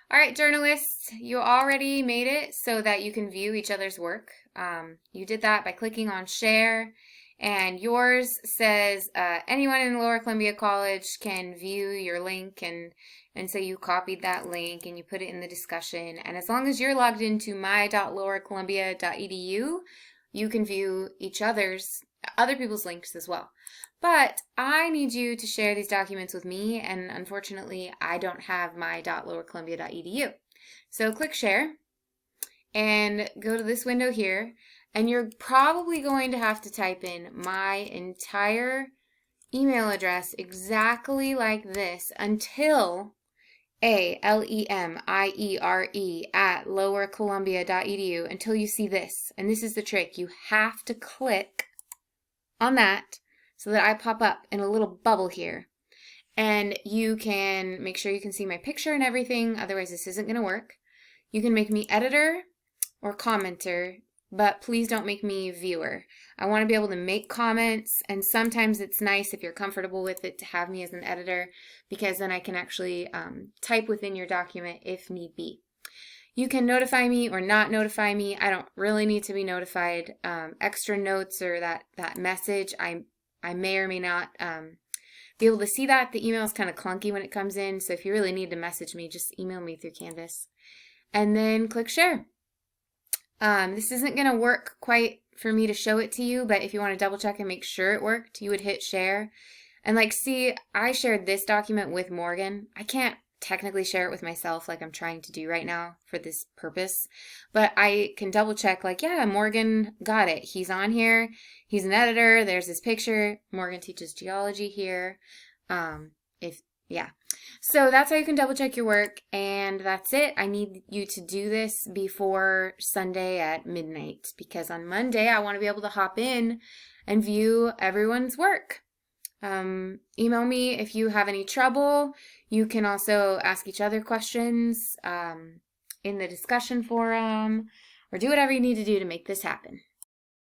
All right, journalists, you already made it so that you can view each other's work. You did that by clicking on share, and yours says anyone in Lower Columbia College can view your link, and so you copied that link and you put it in the discussion. And as long as you're logged into my.lowercolumbia.edu, you can view other people's links as well. But I need you to share these documents with me, and unfortunately, I don't have my.lowercolumbia.edu. So click share and go to this window here, and you're probably going to have to type in my entire email address exactly like this until ALEMIERE at lowercolumbia.edu until you see this. And this is the trick. You have to click on that so that I pop up in a little bubble here. And you can make sure you can see my picture and everything, otherwise this isn't going to work. You can make me editor or commenter, but please don't make me viewer. I want to be able to make comments, and sometimes it's nice if you're comfortable with it to have me as an editor, because then I can actually type within your document if need be. You can notify me or not notify me. I don't really need to be notified. Extra notes or that message, I may or may not be able to see that. The email is kind of clunky when it comes in, so if you really need to message me, just email me through Canvas. And then click share. This isn't going to work quite for me to show it to you, but if you want to double check and make sure it worked, you would hit share. And see, I shared this document with Morgan. I can't technically share it with myself like I'm trying to do right now for this purpose, but I can double check yeah, Morgan got it. He's on here. He's an editor. There's his picture. Morgan teaches geology here. Yeah. So that's how you can double check your work, and that's it. I need you to do this before Sunday at midnight, because on Monday I want to be able to hop in and view everyone's work. Email me if you have any trouble. You can also ask each other questions in the discussion forum, or do whatever you need to do to make this happen.